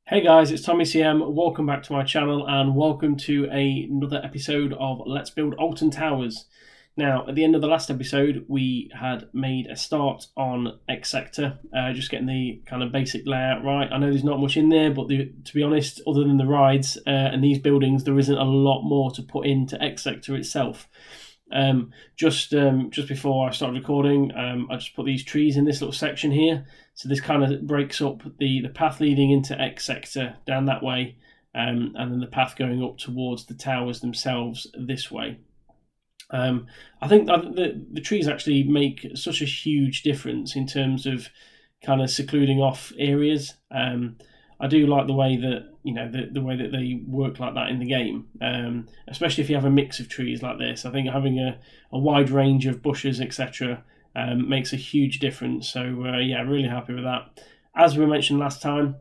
Hey guys, it's Tommy CM. Welcome back to my channel and welcome to another episode of Let's Build Alton Towers. Now, at the end of the last episode, we had made a start on X Sector, just getting the kind of basic layout right. I know there's not much in there, but to be honest, other than the rides and these buildings, there isn't a lot more to put into X Sector itself. Just before I started recording, I just put these trees in this little section here. So this kind of breaks up the path leading into X Sector down that way, and then the path going up towards the towers themselves this way. I think the trees actually make such a huge difference in terms of kind of secluding off areas. I do like the way that the way that they work like that in the game, especially if you have a mix of trees like this. I think having a wide range of bushes, etc., makes a huge difference. So yeah, really happy with that. As we mentioned last time,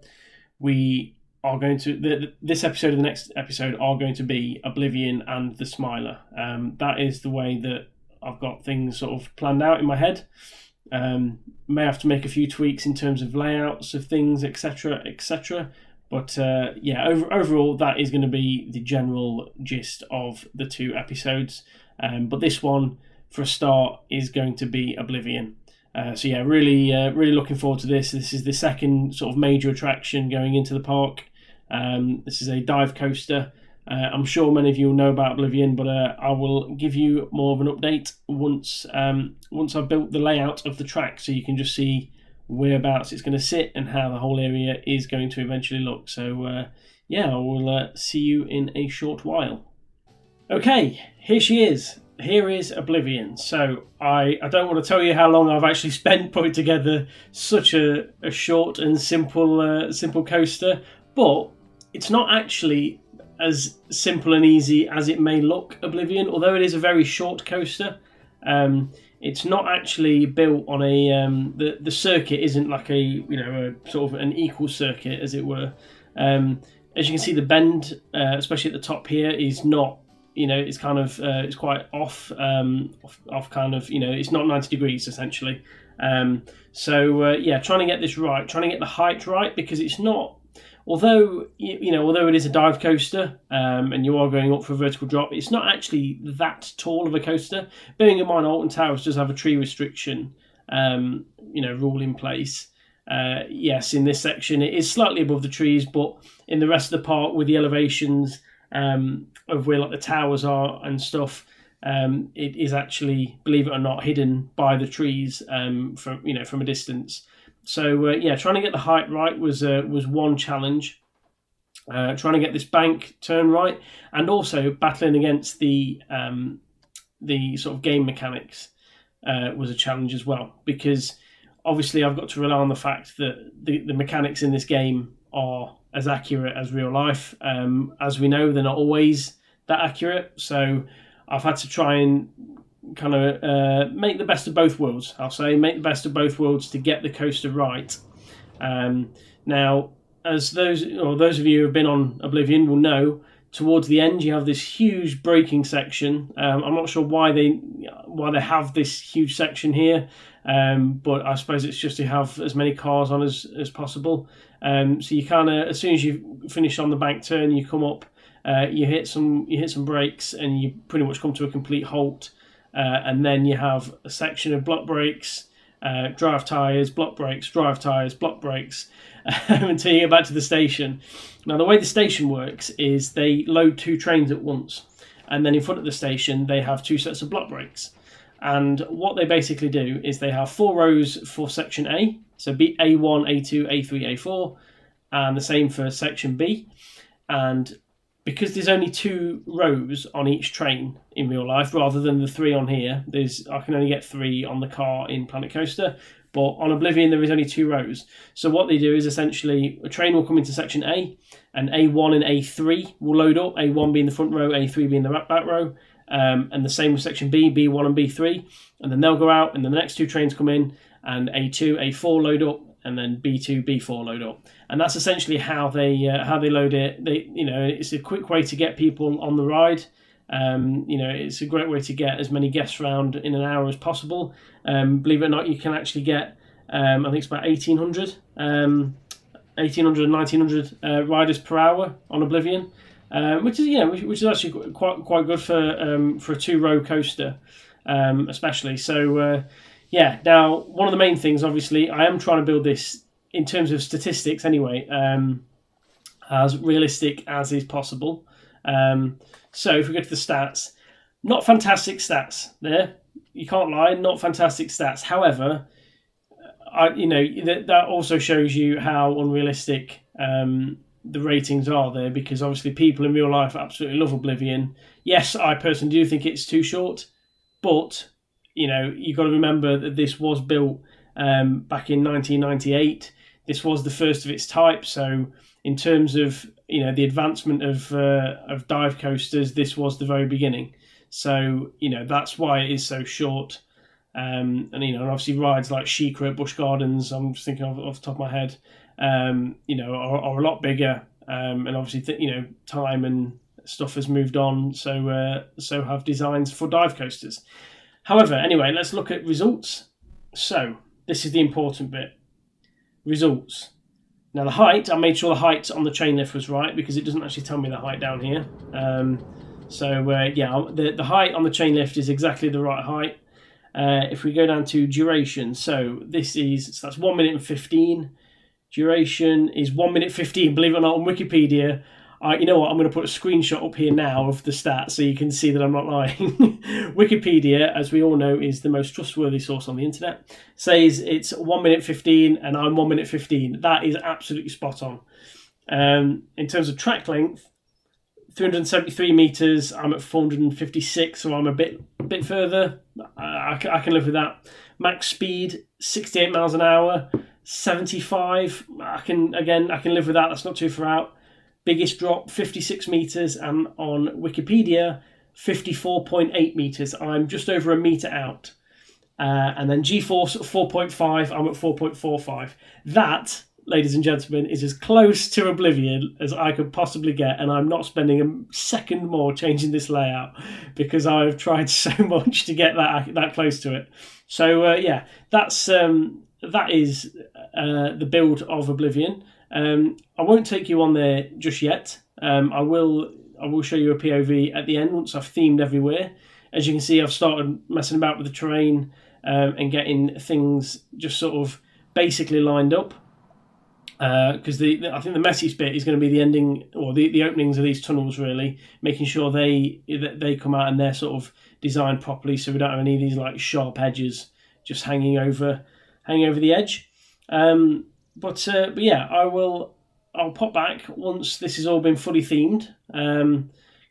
we are going to this episode and the next episode are going to be Oblivion and the Smiler. That is the way that I've got things sort of planned out in my head. May have to make a few tweaks in terms of layouts of things, etc., etc. But yeah, overall, that is going to be the general gist of the two episodes. But this one, for a start, is going to be Oblivion. So yeah, really looking forward to this. This is the second sort of major attraction going into the park. This is a dive coaster. I'm sure many of you will know about Oblivion, but I will give you more of an update once I've built the layout of the track, so you can just see whereabouts it's going to sit and how the whole area is going to eventually look. So yeah, I will see you in a short while. Okay, here she is. Here is Oblivion. So I don't want to tell you how long I've actually spent putting together such a short and simple coaster, but it's not actually as simple and easy as it may look, Oblivion. Although it is a very short coaster, it's not actually built on a the circuit isn't like a sort of an equal circuit, as it were. As you can see, the bend, especially at the top here, is not, it's kind of it's quite off kind of, it's not 90 degrees essentially. So yeah, trying to get this right, trying to get the height right, because it's not. Although it is a dive coaster and you are going up for a vertical drop, it's not actually that tall of a coaster. Bearing in mind, Alton Towers does have a tree restriction, rule in place. Yes, in this section it is slightly above the trees, but in the rest of the park, with the elevations of where like the towers are and stuff, it is actually, believe it or not, hidden by the trees from a distance. So yeah, trying to get the height right was one challenge. Trying to get this bank turn right, and also battling against the sort of game mechanics was a challenge as well, because obviously I've got to rely on the fact that the mechanics in this game are as accurate as real life. As we know, they're not always that accurate, so I've had to try and kind of make the best of both worlds. I'll say make the best of both worlds to get the coaster right. Now, as those of you who have been on Oblivion will know, towards the end you have this huge braking section. I'm not sure why they have this huge section here, but I suppose it's just to have as many cars on as possible. So you kind of, as soon as you finish on the bank turn, you come up, you hit some brakes, and you pretty much come to a complete halt. And then you have a section of block brakes, drive tyres, block brakes, drive tyres, block brakes, until you get back to the station. Now, the way the station works is they load two trains at once, and then in front of the station they have two sets of block brakes. And what they basically do is they have 4 rows for section A, so A1, A2, A3, A4, and the same for section B. And because there's only 2 rows on each train in real life, rather than the 3 on here, I can only get 3 on the car in Planet Coaster, but on Oblivion there is only 2 rows. So what they do is essentially a train will come into section A, and A1 and A3 will load up, A1 being the front row, A3 being the back row, and the same with section B, B1 and B3, and then they'll go out, and then the next 2 trains come in, and A2, A4 load up, and then B2, B4 load up, and that's essentially how they load it. It's a quick way to get people on the ride. It's a great way to get as many guests around in an hour as possible. Believe it or not, you can actually get, I think it's about 1,800 1800 and 1900 riders per hour on Oblivion, which is actually quite good for a 2-row coaster, especially. So now one of the main things, obviously, I am trying to build this in terms of statistics anyway, as realistic as is possible. So if we go to the stats, not fantastic stats there. You can't lie, not fantastic stats. However, that also shows you how unrealistic the ratings are there, because obviously people in real life absolutely love Oblivion. Yes, I personally do think it's too short, but you've got to remember that this was built back in 1998. This was the first of its type, so in terms of the advancement of dive coasters, this was the very beginning. So that's why it is so short. And obviously rides like Sheikah at Busch Gardens, I'm just thinking off the top of my head, are a lot bigger. And obviously time and stuff has moved on, so have designs for dive coasters. However, anyway, let's look at results. So this is the important bit. Results. Now the height, I made sure the height on the chain lift was right, because it doesn't actually tell me the height down here. The height on the chain lift is exactly the right height. If we go down to duration, so that's 1 minute and 15. Duration is 1 minute 15. Believe it or not, on Wikipedia, you know what? I'm going to put a screenshot up here now of the stats so you can see that I'm not lying. Wikipedia, as we all know, is the most trustworthy source on the internet. Says it's 1 minute 15, and I'm 1 minute 15. That is absolutely spot on. In terms of track length, 373 meters. I'm at 456, so I'm a bit further. I can live with that. Max speed 68 miles an hour, 75. I can live with that. That's not too far out. Biggest drop 56 meters, and on Wikipedia 54.8 meters. I'm just over a meter out. And then G-force 4.5. I'm at 4.45. That, ladies and gentlemen, is as close to Oblivion as I could possibly get, and I'm not spending a second more changing this layout, because I've tried so much to get that close to it. So that is the build of Oblivion. I won't take you on there just yet. I will show you a POV at the end once I've themed everywhere. As you can see, I've started messing about with the terrain and getting things just sort of basically lined up. Because I think the messiest bit is going to be the ending, or the openings of these tunnels, really, making sure they come out and they're sort of designed properly, so we don't have any of these like sharp edges just hanging over the edge. But yeah, I'll pop back once this has all been fully themed,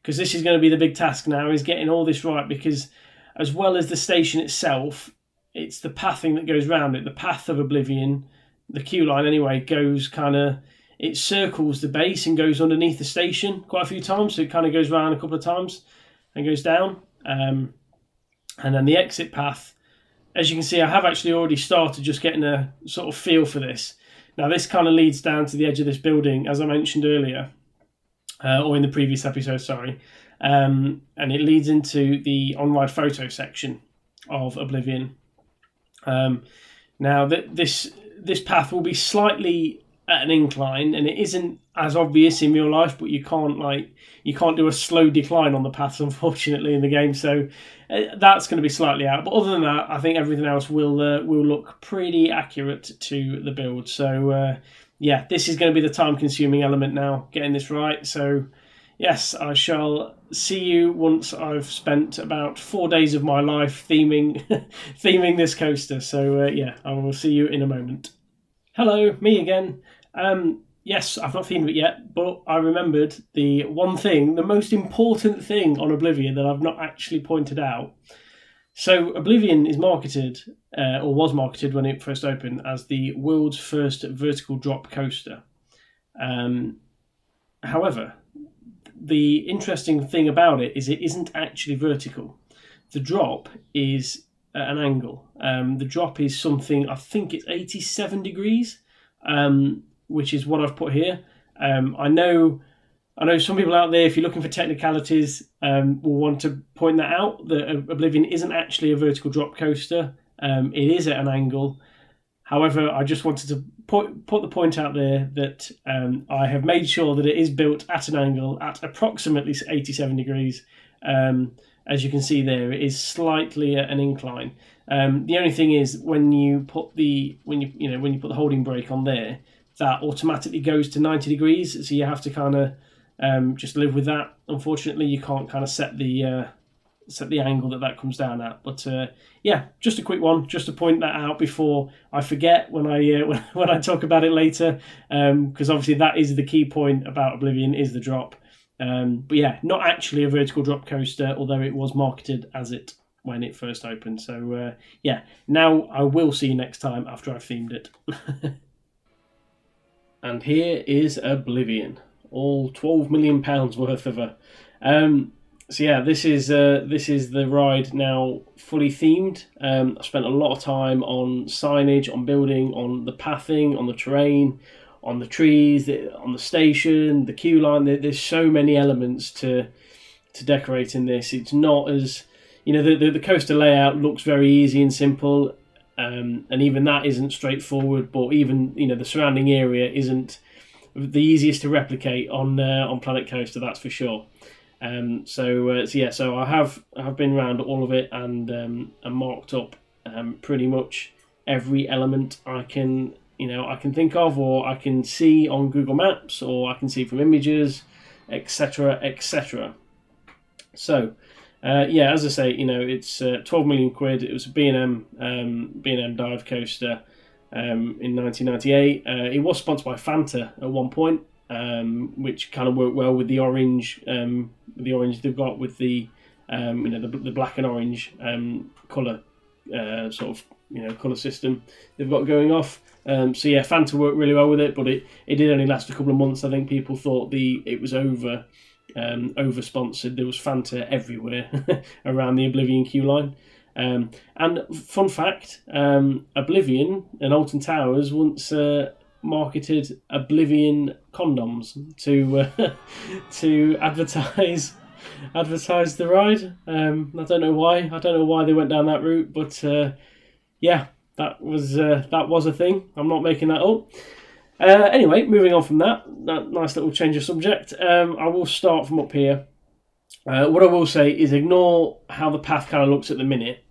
because this is going to be the big task now, is getting all this right, because as well as the station itself, it's the pathing that goes around it. The path of Oblivion, the queue line anyway, it circles the base and goes underneath the station quite a few times, so it kind of goes around a couple of times and goes down. And then the exit path, as you can see, I have actually already started just getting a sort of feel for this. Now this kind of leads down to the edge of this building, as I mentioned earlier, or in the previous episode, sorry, and it leads into the on-ride photo section of Oblivion. Now this path will be slightly at an incline, and it isn't as obvious in real life, but you can't do a slow decline on the paths, unfortunately, in the game, so that's going to be slightly out. But other than that, I think everything else will look pretty accurate to the build. So this is going to be the time-consuming element now, getting this right. So yes, I shall see you once I've spent about 4 days of my life theming this coaster. So I will see you in a moment. Hello, me again. Yes, I've not themed it yet, but I remembered the most important thing on Oblivion that I've not actually pointed out. So Oblivion is marketed, or was marketed when it first opened, as the world's first vertical drop coaster. However, the interesting thing about it is it isn't actually vertical. The drop is at an angle. The drop is something, I think it's 87 degrees, which is what I've put here. I know some people out there, if you're looking for technicalities, will want to point that out, that Oblivion isn't actually a vertical drop coaster. It is at an angle. However, I just wanted to put the point out there that I have made sure that it is built at an angle at approximately 87 degrees. As you can see there, it is slightly at an incline. The only thing is when you put the holding brake on there, that automatically goes to 90 degrees. So you have to kind of just live with that. Unfortunately, you can't kind of set the angle that comes down at. But yeah, just a quick one, just to point that out before I forget when I when I talk about it later, because obviously that is the key point about Oblivion, is the drop. But yeah, not actually a vertical drop coaster, although it was marketed as it when it first opened. So yeah, now I will see you next time after I've themed it. And here is Oblivion, all £12 million worth of her. So yeah, this is the ride now fully themed. I spent a lot of time on signage, on building, on the pathing, on the terrain, on the trees, on the station, the queue line. There's so many elements to decorate in this. It's not as, the coaster layout looks very easy and simple, and even that isn't straightforward. But even the surrounding area isn't the easiest to replicate on Planet Coaster, that's for sure. So I have been around all of it and marked up pretty much every element I can think of, or I can see on Google Maps, or I can see from images, etc., etc. So as I say, it's 12 million quid. It was a B&M dive coaster in 1998. It was sponsored by Fanta at one point, which kind of worked well with the orange they've got with the the black and orange colour colour system they've got going off. So yeah, Fanta worked really well with it, but it did only last a couple of months. I think people thought it was over sponsored. There was Fanta everywhere around the Oblivion queue line. And fun fact, Oblivion and Alton Towers once marketed Oblivion condoms to advertise the ride. I don't know why they went down that route, but yeah, that was a thing. I'm not making that up. Anyway, moving on from that nice little change of subject, I will start from up here. What I will say is ignore how the path kind of looks at the minute,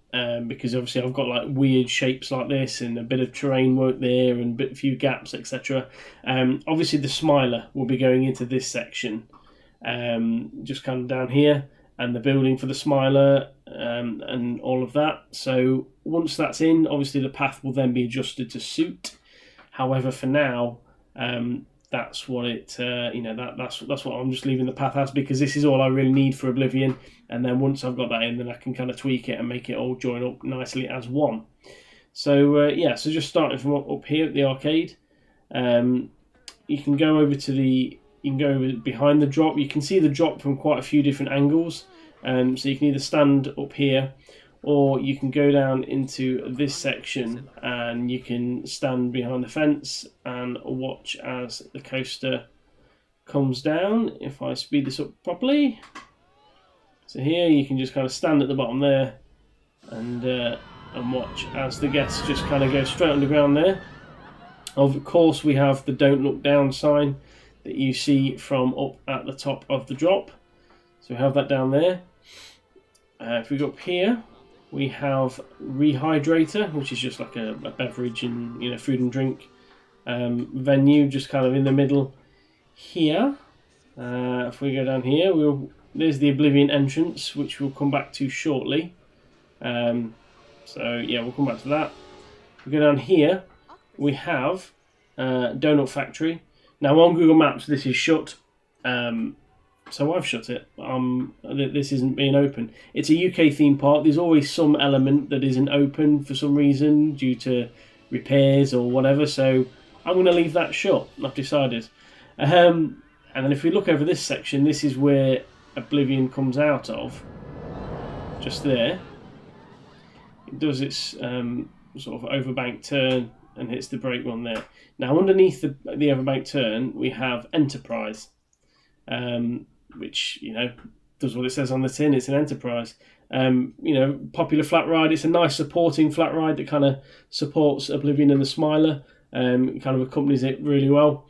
because obviously I've got like weird shapes like this and a bit of terrain work there and a few gaps, etc. Obviously the smiler will be going into this section, just kind of down here, and the building for the smiler, and all of that. So once that's in, obviously the path will then be adjusted to suit. However, for now, that's what it that's what I'm just leaving the path as, because this is all I really need for Oblivion. And then once I've got that in, then I can kind of tweak it and make it all join up nicely as one. So so just starting from up here at the arcade, you can go over behind the drop. You can see the drop from quite a few different angles. So you can either stand up here, or you can go down into this section and you can stand behind the fence and watch as the coaster comes down. If I speed this up properly, so here you can just kind of stand at the bottom there and watch as the guests just kind of go straight underground there. Of course, we have the "Don't Look Down" sign that you see from up at the top of the drop. So we have that down there. If we go up here, we have Rehydrator, which is just like a beverage and food and drink venue, just kind of in the middle here. If we go down here, there's the Oblivion entrance, which we'll come back to shortly. So yeah, we'll come back to that. If we go down here, we have Donut Factory. Now on Google Maps, this is shut. So I've shut it. This isn't being open. It's a UK theme park. There's always some element that isn't open for some reason due to repairs or whatever. So I'm going to leave that shut. I've decided. And then if we look over this section, this is where Oblivion comes out of. Just there. It does its sort of overbank turn and hits the brake one there. Now underneath the overbank turn, we have Enterprise. Which does what it says on the tin. It's an Enterprise, popular flat ride. It's a nice supporting flat ride that kind of supports Oblivion and the Smiler. It kind of accompanies it really well.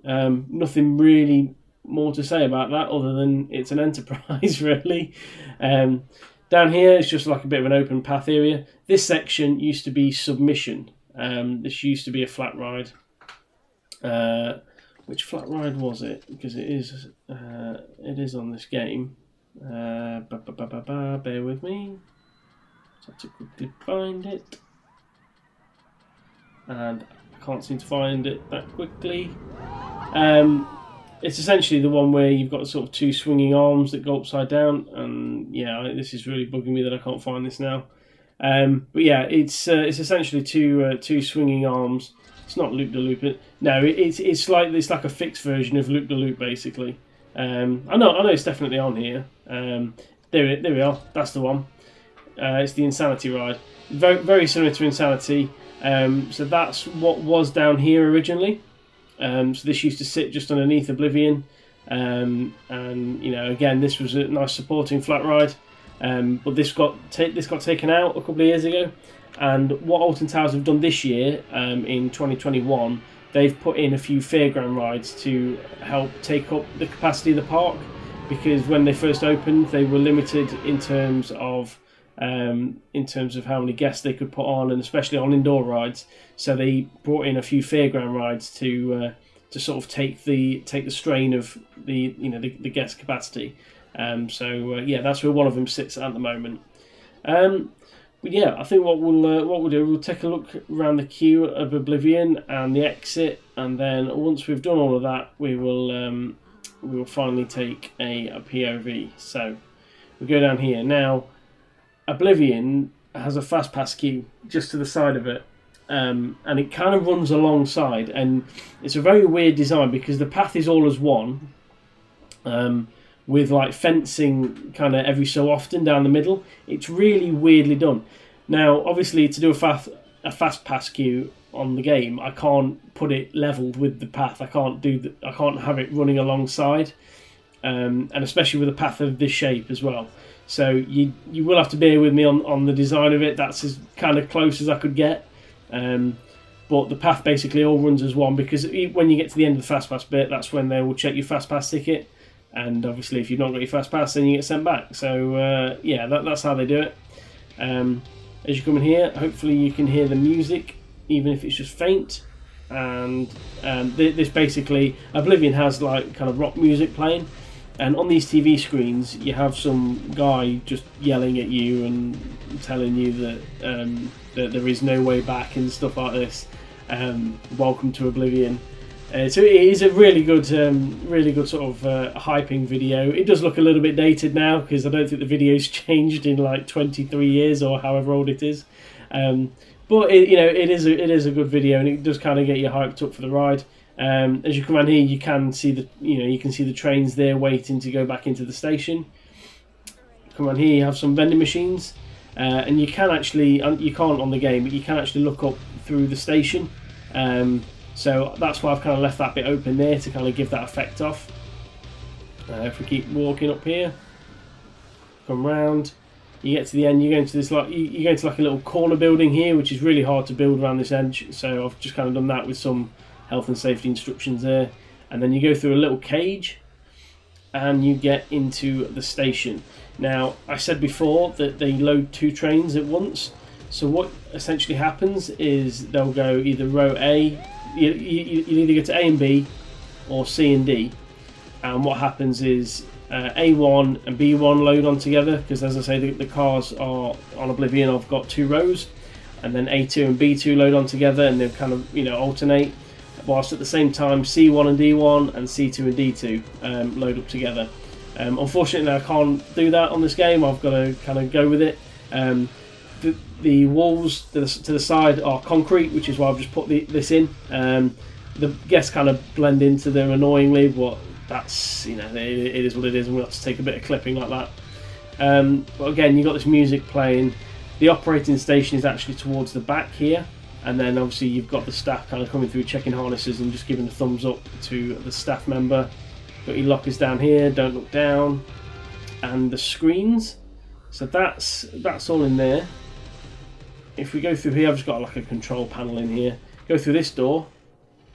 Nothing really more to say about that other than it's an enterprise, really. Down here, it's just like a bit of an open path area. This section used to be Submission. This used to be a flat ride. Which flat ride was it? Because it is on this game. Bear with me. So I have to quickly find it. And I can't seem to find it that quickly. It's essentially the one where you've got sort of two swinging arms that go upside down, and yeah, this is really bugging me that I can't find this now. But yeah, it's essentially two swinging arms. It's not loop de loop. No, it's like a fixed version of loop de loop, basically. I know it's definitely on here. There we are. That's the one. It's the Insanity ride. Very very similar to Insanity. So that's what was down here originally. So this used to sit just underneath Oblivion, and again, this was a nice supporting flat ride, but this got taken out a couple of years ago. And what Alton Towers have done this year, in 2021, they've put in a few fairground rides to help take up the capacity of the park, because when they first opened, they were limited in terms of how many guests they could put on, and especially on indoor rides. So they brought in a few fairground rides to sort of take the strain of the guest capacity. Yeah, that's where one of them sits at the moment. But yeah, I think what we'll do, we'll take a look around the queue of Oblivion and the exit, and then once we've done all of that, we will finally take a POV. So we go down here now. Oblivion has a fast pass queue just to the side of it, and it kind of runs alongside, and it's a very weird design because the path is all as one, with like fencing kind of every so often down the middle. It's really weirdly done. Now, obviously, to do a fast pass queue on the game, I can't put it leveled with the path. I can't have it running alongside, and especially with a path of this shape as well. So you will have to bear with me on the design of it. That's as kind of close as I could get. But the path basically all runs as one, because when you get to the end of the fast pass bit, that's when they will check your fast pass ticket. And obviously, if you've not got your fast pass, then you get sent back. So yeah, that's how they do it. As you come in here, hopefully you can hear the music, even if it's just faint. And this basically, Oblivion has like kind of rock music playing. And on these TV screens, you have some guy just yelling at you and telling you that there is no way back and stuff like this. Welcome to Oblivion. So it is a really good sort of hyping video. It does look a little bit dated now, because I don't think the video's changed in like 23 years or however old it is. But it is a good video, and it does kind of get you hyped up for the ride. As you come around here, you can see the trains there waiting to go back into the station. Come on here, you have some vending machines, and you can't on the game, but you can actually look up through the station. So that's why I've kind of left that bit open there to kind of give that effect off. If we keep walking up here, come round, you get to the end. You go into this like a little corner building here, which is really hard to build around this edge. So I've just kind of done that with some health and safety instructions there, and then you go through a little cage and you get into the station. Now, I said before that they load two trains at once, so what essentially happens is they'll go either row A, you either go to A and B or C and D, and what happens is A1 and B1 load on together, because as I say, the cars are on Oblivion, I've got two rows, and then A2 and B2 load on together, and they kind of alternate, whilst at the same time C1 and D1 and C2 and D2 load up together. Unfortunately, I can't do that on this game. I've got to kind of go with it. The walls to the side are concrete, which is why I've just put this in. The guests kind of blend into them annoyingly, but that's it is what it is, and we'll have to take a bit of clipping like that. But again, you've got this music playing. The operating station is actually towards the back here. And then obviously you've got the staff kind of coming through, checking harnesses and just giving a thumbs up to the staff member. Got your lockers down here, don't look down. And the screens. So that's all in there. If we go through here, I've just got like a control panel in here. Go through this door,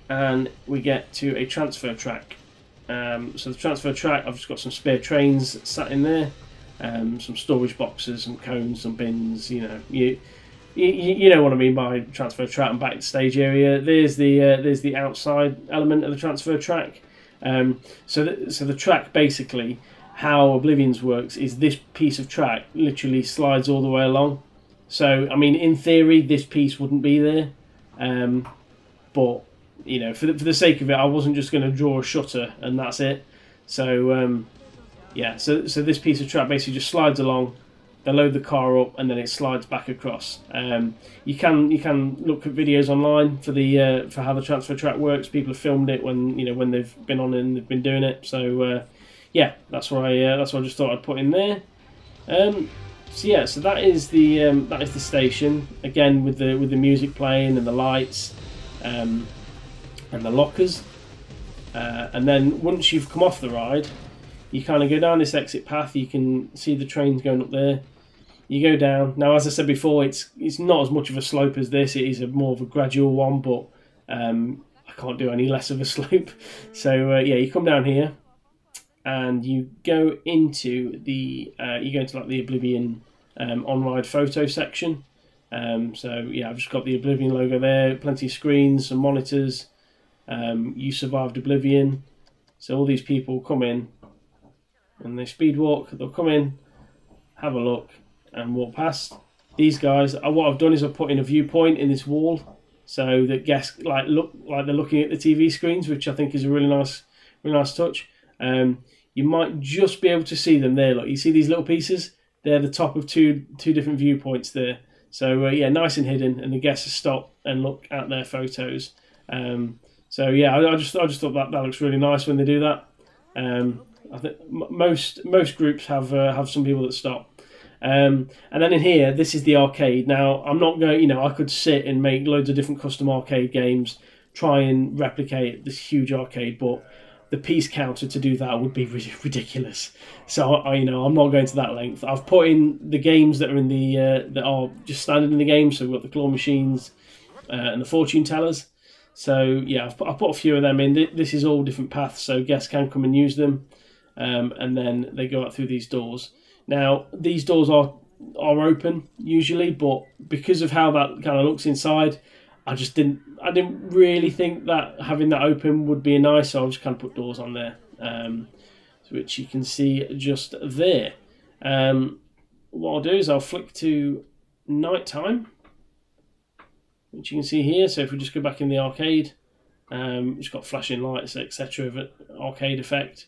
and we get to a transfer track. So the transfer track, I've just got some spare trains sat in there, some storage boxes, some cones, some bins. You know, you know what I mean by transfer track and back to stage area. There's the outside element of the transfer track. So the track, basically, how Oblivion's works is this piece of track literally slides all the way along. So I mean, in theory, this piece wouldn't be there, but you know, for the sake of it, I wasn't just going to draw a shutter and that's it. So yeah, so this piece of track basically just slides along. They load the car up and then it slides back across. You can look at videos online for how the transfer track works. People have filmed it when they've been on and they've been doing it. So yeah, that's what I just thought I'd put in there. So yeah, so that is the station again with the music playing and the lights. And the lockers, and then once you've come off the ride, you kind of go down this exit path. You can see the trains going up there. You go down. Now, as I said before, it's not as much of a slope as this. It is more of a gradual one, but I can't do any less of a slope. So yeah, you come down here, and you go into like the Oblivion on-ride photo section. So yeah, I've just got the Oblivion logo there. Plenty of screens, some monitors. You survived Oblivion. So all these people come in and they speed walk. They'll come in, have a look, and walk past. These guys, what I've done is I've put in a viewpoint in this wall so that guests look like they're looking at the TV screens, which I think is a really nice touch. You might just be able to see them there. Look, you see these little pieces? They're the top of two different viewpoints there. So yeah, nice and hidden, and the guests stop and look at their photos. So yeah, I just thought that looks really nice when they do that. I think most groups have some people that stop. And then in here, this is the arcade. Now I'm not going. I could sit and make loads of different custom arcade games, try and replicate this huge arcade, but the piece counter to do that would be ridiculous. So I'm not going to that length. I've put in the games that are in that are just standard in the game. So we've got the claw machines and the fortune tellers. So yeah, I've put a few of them in. This is all different paths, so guests can come and use them, and then they go out through these doors. Now these doors are open usually, but because of how that kind of looks inside, I didn't really think that having that open would be nice, so I'll just kind of put doors on there, which you can see just there. What I'll do is I'll flick to nighttime, which you can see here. So if we just go back in the arcade, it's got flashing lights, etc. Arcade effect.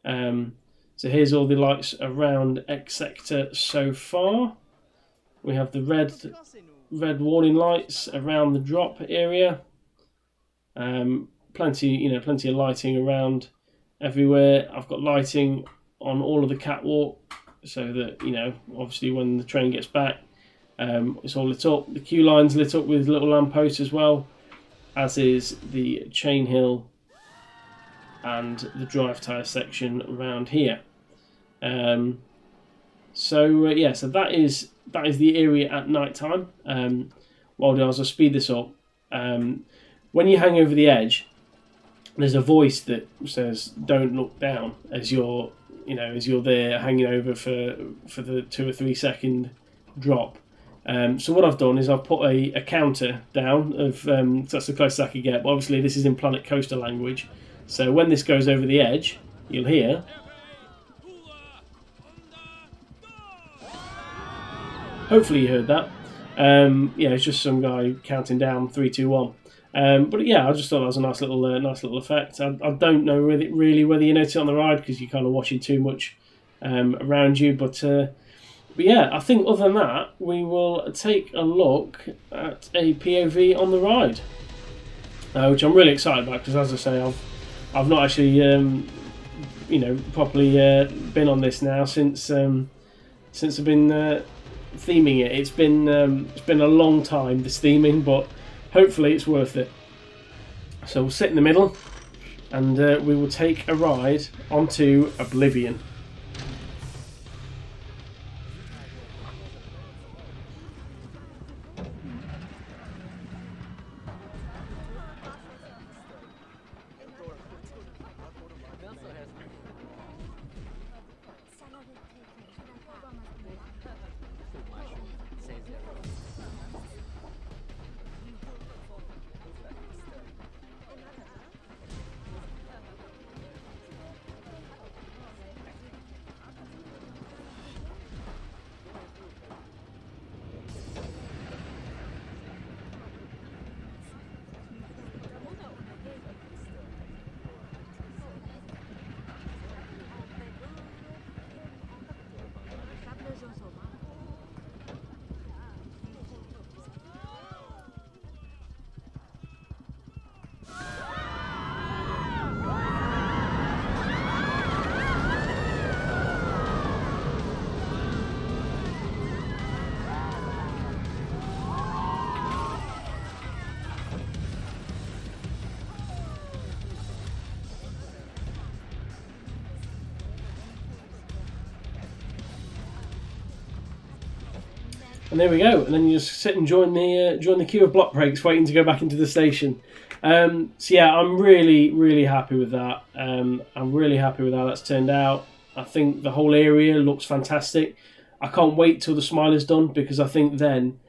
So here's all the lights around X sector so far. We have the red warning lights around the drop area. Plenty of lighting around everywhere. I've got lighting on all of the catwalk, so that obviously when the train gets back, it's all lit up. The queue line's lit up with little lampposts as well, as is the chain hill and the drive tyre section around here. So that is the area at night time. What I'll speed this up. When you hang over the edge, there's a voice that says "Don't look down" as you're there hanging over for the 2 or 3 second drop. So what I've done is I've put a counter down of that's the closest I could get. But obviously this is in Planet Coaster language. So when this goes over the edge, you'll hear. Hopefully you heard that. It's just some guy counting down 3, 2, 1. But yeah, I just thought that was a nice little effect. I don't know really whether you notice it on the ride because you're kind of watching too much around you. But yeah, I think other than that, we will take a look at a POV on the ride, which I'm really excited about because, as I say, I've not actually properly been on this now since I've been theming it. It's been a long time, this theming, but hopefully it's worth it. So we'll sit in the middle and we will take a ride onto Oblivion. And there we go. And then you just sit and join the queue of block breaks, waiting to go back into the station. So yeah, I'm really happy with that. I'm really happy with how that's turned out. I think the whole area looks fantastic. I can't wait till the Smiler's done, because I think then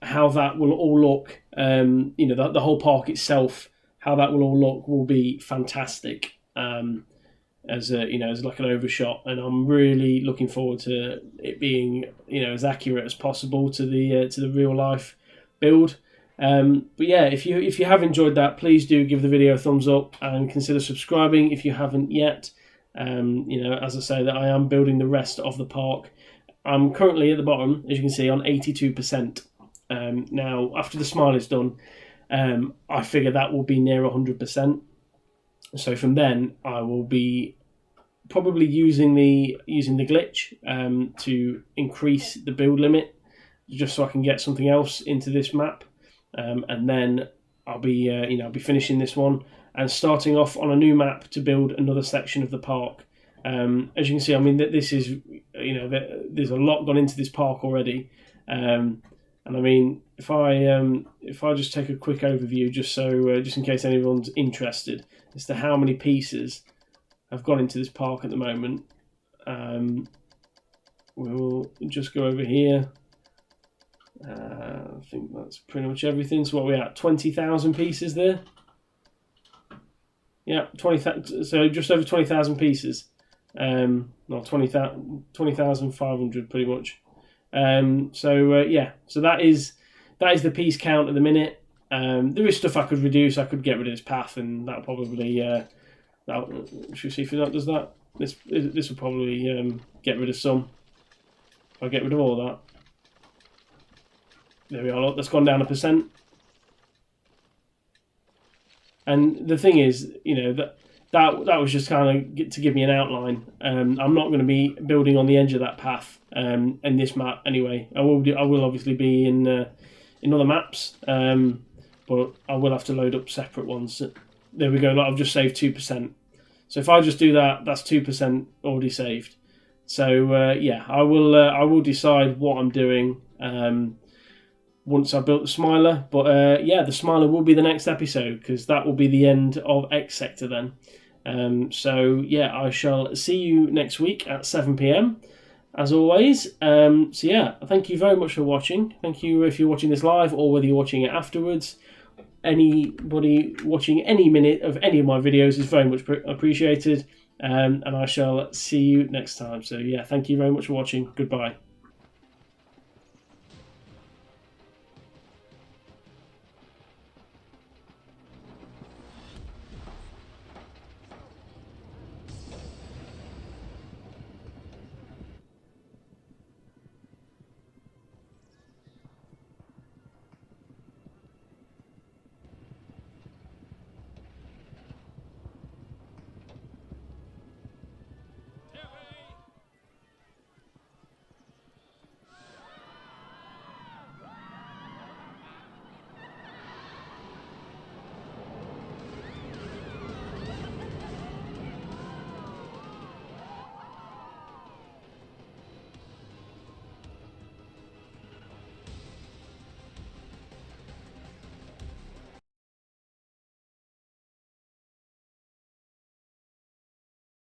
how that will all look, the whole park itself, how that will all look will be fantastic. As like an overshot, and I'm really looking forward to it being as accurate as possible to the real life build. But yeah, if you have enjoyed that, please do give the video a thumbs up and consider subscribing if you haven't yet. As I say, that I am building the rest of the park. I'm currently at the bottom, as you can see, on 82%. Now, after the smile is done, I figure that will be near 100%. So from then, I will be probably using the glitch to increase the build limit, just so I can get something else into this map, and then I'll be finishing this one and starting off on a new map to build another section of the park. As you can see, I mean, this is there's a lot gone into this park already, and I mean, if I just take a quick overview, just in case anyone's interested as to how many pieces have gone into this park at the moment. We'll just go over here. I think that's pretty much everything. So what are we at? 20,000 pieces there. Yeah, 20,000. So just over 20,000 pieces. No, 20,500 pretty much. So that is the piece count at the minute. There is stuff I could reduce. I could get rid of this path, and that'll probably should we see if that does that. This will probably get rid of some. I'll get rid of all that. There we are. Look, that's gone down 1%. And the thing is, that was just kind of to give me an outline. I'm not going to be building on the edge of that path in this map anyway. I will obviously be in other maps, but I will have to load up separate ones. There we go. Like, I've just saved 2%. So if I just do that, that's 2% already saved. So yeah, I will decide what I'm doing once I built the Smiler. But yeah, the Smiler will be the next episode, because that will be the end of X Sector then. So yeah, I shall see you next week at 7 PM as always. So yeah, thank you very much for watching. Thank you if you're watching this live or whether you're watching it afterwards. Anybody watching any minute of any of my videos is very much appreciated. And I shall see you next time. So yeah, thank you very much for watching. Goodbye.